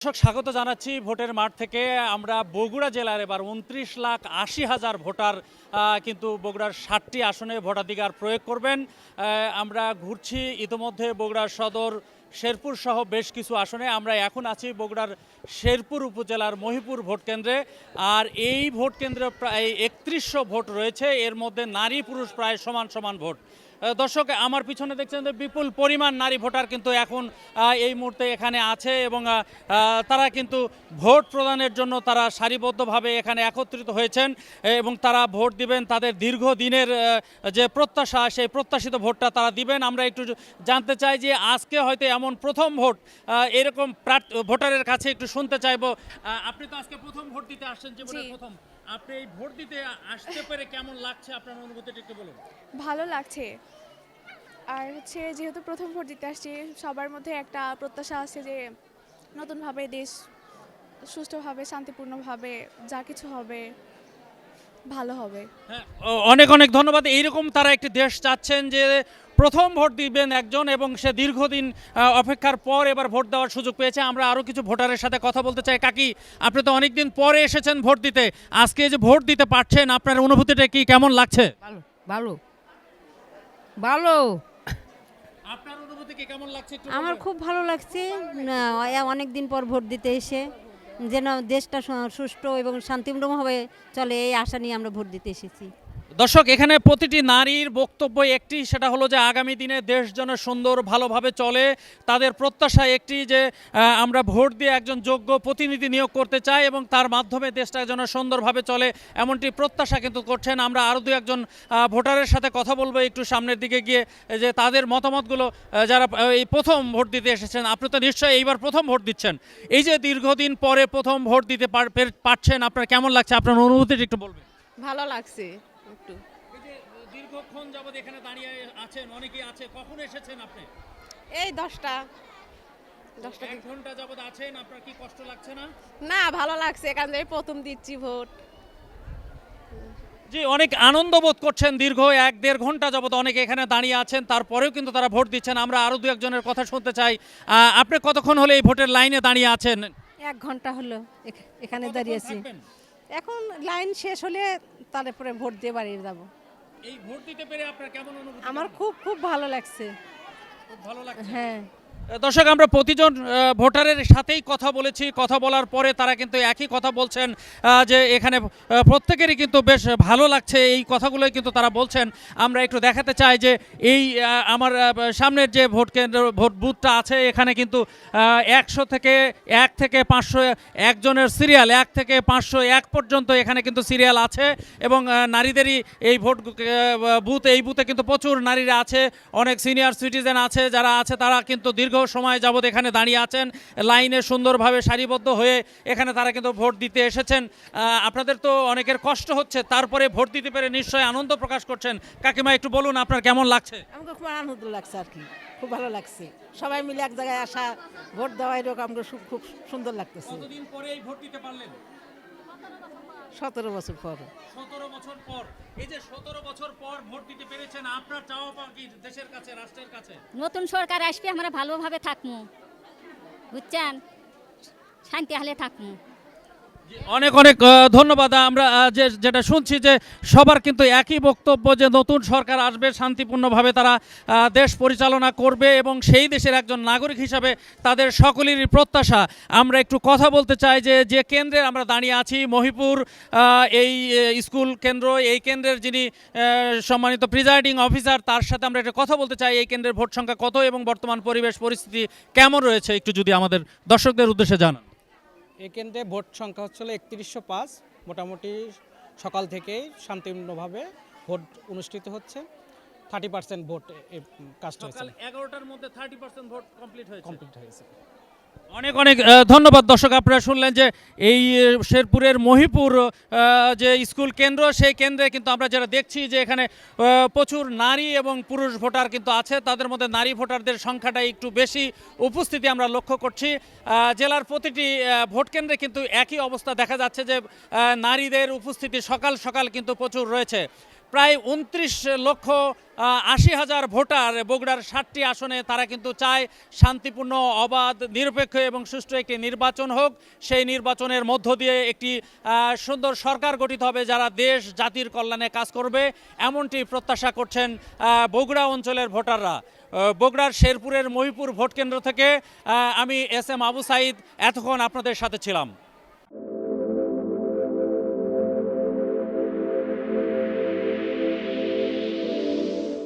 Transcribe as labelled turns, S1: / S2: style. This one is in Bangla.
S1: দর্শক স্বাগত জানাচ্ছি ভোটের মাঠ থেকে। আমরা বগুড়া জেলার এবার 29,80,000 ভোটার কিন্তু বগুড়ার 7টি আসনে ভোটাধিকার প্রয়োগ করবেন। আমরা ঘুরছি ইতিমধ্যে বগুড়ার সদর শেরপুর সহ বেশ কিছু আসনে। আমরা এখন আছি বগুড়ার শেরপুর উপজেলার মহিপুর ভোট কেন্দ্রে। আর এই ভোট কেন্দ্রে প্রায় 3100 ভোট রয়েছে, এর মধ্যে নারী পুরুষ প্রায় সমান সমান ভোট। দর্শক আমার পিছনে দেখছেন যে বিপুল পরিমাণ নারী ভোটার কিন্তু এখন এই মুহূর্তে এখানে আছে এবং তারা কিন্তু ভোট প্রদানের জন্য তারা সারিবদ্ধভাবে এখানে একত্রিত হয়েছেন এবং তারা ভোট দিবেন। তাদের দীর্ঘদিনের যে প্রত্যাশা, সেই প্রত্যাশিত ভোটটা তারা দিবেন। আমরা একটু জানতে চাই যে আজকে হয়তো এমন প্রথম ভোট, এরকম ভোটারের কাছে একটু শুনতে চাইবো। আপনি তো আজকে প্রথম ভোট দিতে আসছেন, জীবনের প্রথম। আপনি এই ভোট দিতে আসতে পেরে কেমন লাগছে, আপনার অনুভূতিটা একটু বলুন।
S2: ভালো লাগছে। আর যেহেতু প্রথম ভোট দিতে আসছি, সবার মধ্যে একটা প্রত্যাশা আছে যে নতুনভাবে দেশ সুষ্ঠুভাবে শান্তিপূর্ণভাবে যা কিছু হবে ভালো হবে।
S1: হ্যাঁ, অনেক অনেক ধন্যবাদ। এইরকম তারা একটি দেশ চাচ্ছেন যে প্রথম ভোট দিবেন একজন এবং সে দীর্ঘদিন অপেক্ষার পর এবার ভোট দেওয়ার সুযোগ পেয়েছে। আমরা আরও কিছু ভোটারের সাথে কথা বলতে চাই। কাকি, আপনি তো অনেকদিন পরে এসেছেন ভোট দিতে, আজকে যে ভোট দিতে পারছেন আপনার অনুভূতিটা কি, কেমন লাগছে?
S3: ভালো ভালো ভালো।
S1: আপনার অনুভূতি কি কেমন লাগছে একটু
S3: আমার
S1: বলবেন?
S3: খুব ভালো লাগছে অনেক দিন পর ভোট দিতে এসে, যেন দেশটা সুষ্ঠু এবং শান্তিপূর্ণভাবে চলে এই আশা নিয়ে আমরা ভোট দিতে এসেছি।
S1: দর্শক, এখানে প্রতিটি নারীর বক্তব্য একটি, সেটা হলো যে আগামী দিনে দেশ যেন সুন্দর ভালোভাবে চলে। তাদের প্রত্যাশা একটি যে আমরা ভোট দিয়ে একজন যোগ্য প্রতিনিধি নিয়োগ করতে চাই এবং তার মাধ্যমে দেশটা যেন সুন্দরভাবে চলে, এমনটি প্রত্যাশা কিন্তু করছেন। আমরা আরও দু একজন ভোটারের সাথে কথা বলবো একটু সামনের দিকে গিয়ে, যে তাদের মতামতগুলো, যারা এই প্রথম ভোট দিতে এসেছেন। আপনি তো নিশ্চয়ই এইবার প্রথম ভোট দিচ্ছেন, এই যে দীর্ঘদিন পরে প্রথম ভোট দিতে পারছেন, আপনার কেমন লাগছে, আপনার অনুভূতিটা একটু বলবেন।
S4: ভালো লাগছে একটু।
S1: এই যে দীর্ঘক্ষণ যাবত এখানে দাঁড়িয়ে আছেন, অনেকেই আছে, কখন এসেছেন আপনি?
S4: এই 10টা
S1: 1 ঘন্টা যাবত আছেন, আপনার কি কষ্ট লাগছে না?
S4: না, ভালো লাগছে, এখান থেকে প্রথম দিচ্ছি ভোট।
S1: জি, অনেক আনন্দ বোধ করছেন। দীর্ঘ 1-1.5 ঘন্টা যাবত অনেকে এখানে দাঁড়িয়ে আছেন, তারপরেও কিন্তু তারা ভোট দিচ্ছেন। আমরা আরও দু একজনের কথা শুনতে চাই। আপনি কতক্ষণ হলে এই ভোটের লাইনে দাঁড়িয়ে আছেন?
S5: 1 ঘন্টা হলো এখানে
S1: কতক্ষণ
S5: দাঁড়িয়েছি।
S1: থাকবেন?
S5: এখন লাইন শেষ হলে তারপরে ভোট দিয়ে বাড়ি যাব।
S1: এই ভোট দিতে পেরে আপনার কেমন অনুভূতি?
S5: আমার খুব খুব ভালো লাগছে।
S1: খুব ভালো লাগছে।
S5: হ্যাঁ,
S1: দর্শক, আমরা প্রতিজন ভোটারের সাথেই কথা বলেছি। কথা বলার পরে তারা কিন্তু একই কথা বলছেন, যে এখানে প্রত্যেকেরই কিন্তু বেশ ভালো লাগছে, এই কথাগুলোই কিন্তু তারা বলছেন। আমরা একটু দেখাতে চাই যে এই আমার সামনের যে ভোট কেন্দ্র, ভোট বুথটা আছে, এখানে কিন্তু 100 থেকে 1 থেকে 500 একজনের সিরিয়াল, 1 থেকে 501 পর্যন্ত এখানে কিন্তু সিরিয়াল আছে এবং নারীদেরই এই ভোট বুথ, এই বুথে কিন্তু প্রচুর নারীরা আছে, অনেক সিনিয়র সিটিজেন আছে, যারা আছে তারা কিন্তু দীর্ঘ সময় যাবত এখানে দাঁড়িয়ে আছেন লাইনে সুন্দরভাবে সারিবদ্ধ হয়ে। এখানে তারা কিন্তু ভোট দিতে এসেছেন। আপনাদের তো অনেকের কষ্ট হচ্ছে, তারপরে ভোট দিতে পেরে নিশ্চয়ই আনন্দ প্রকাশ করছেন। কাকিমা, একটু বলুন আপনার কেমন লাগছে?
S5: আমাকে খুব আনন্দ লাগছে আর কি, খুব ভালো লাগছে। সবাই মিলে এক জায়গায় আসা, ভোট দেওয়া, এরকম আমাকে খুব সুন্দর লাগতেছে।
S1: কতদিন পরে এই ভোট দিতে পারলেন?
S5: 17 বছর পর।
S1: 17 বছর পর। এই যে 17 বছর পর ভোট দিতে পেরেছেন, আপনার চাওয়া পাওয়া কি দেশের কাছে, রাষ্ট্রের কাছে?
S6: নতুন সরকার আসবে, আমরা ভালোভাবে থাকবো, বুঝছেন, শান্তি হালে থাকবো।
S1: অনেক অনেক ধন্যবাদ। আমরা যেটা শুনছি যে সবার কিন্তু একই বক্তব্য, যে নতুন সরকার আসবে, শান্তিপূর্ণভাবে তারা দেশ পরিচালনা করবে এবং সেই দেশের একজন নাগরিক হিসাবে তাদের সকলেরই প্রত্যাশা। আমরা একটু কথা বলতে চাই যে কেন্দ্রে আমরা দাঁড়িয়ে আছি, মহিপুর এই স্কুল কেন্দ্র, এই কেন্দ্রের যিনি সম্মানিত প্রিজাইডিং অফিসার, তার সাথে আমরা একটা কথা বলতে চাই। এই কেন্দ্রের ভোট সংখ্যা কত এবং বর্তমান পরিবেশ পরিস্থিতি কেমন রয়েছে, একটু যদি আমাদের দর্শকদের উদ্দেশ্যে জানান।
S7: এই কেন্দ্রে ভোট সংখ্যা হচ্ছিল 3105। মোটামুটি সকাল থেকেই শান্তিপূর্ণভাবে ভোট অনুষ্ঠিত হচ্ছে। 30% ভোট কাস্ট হয়েছে,
S1: সকাল 11টার মধ্যে 30% ভোট কমপ্লিট
S7: হয়েছে।
S1: অনেক অনেক ধন্যবাদ। দর্শক, আপনারা শুনলেন যে এই শেরপুরের মহিপুর যে স্কুল কেন্দ্র, সেই কেন্দ্রে কিন্তু আমরা যেটা দেখছি যে এখানে প্রচুর নারী এবং পুরুষ ভোটার কিন্তু আছে। তাদের মধ্যে নারী ভোটারদের সংখ্যাটা একটু বেশি উপস্থিতি আমরা লক্ষ্য করছি। জেলার প্রতিটি ভোট কেন্দ্রে কিন্তু একই অবস্থা দেখা যাচ্ছে, যে নারীদের উপস্থিতি সকাল সকাল কিন্তু প্রচুর রয়েছে। প্রায় 29,80,000 ভোটার বগুড়ার 7টি আসনে তারা কিন্তু চায় শান্তিপূর্ণ, অবাধ, নিরপেক্ষ এবং সুষ্ঠু একটি নির্বাচন হোক। সেই নির্বাচনের মধ্য দিয়ে একটি সুন্দর সরকার গঠিত হবে যারা দেশ জাতির কল্যাণে কাজ করবে, এমনটি প্রত্যাশা করছেন বগুড়া অঞ্চলের ভোটাররা। বগুড়ার শেরপুরের মহিপুর ভোট কেন্দ্র থেকে আমি এস এম আবু সাইদ এতক্ষণ আপনাদের সাথে ছিলাম।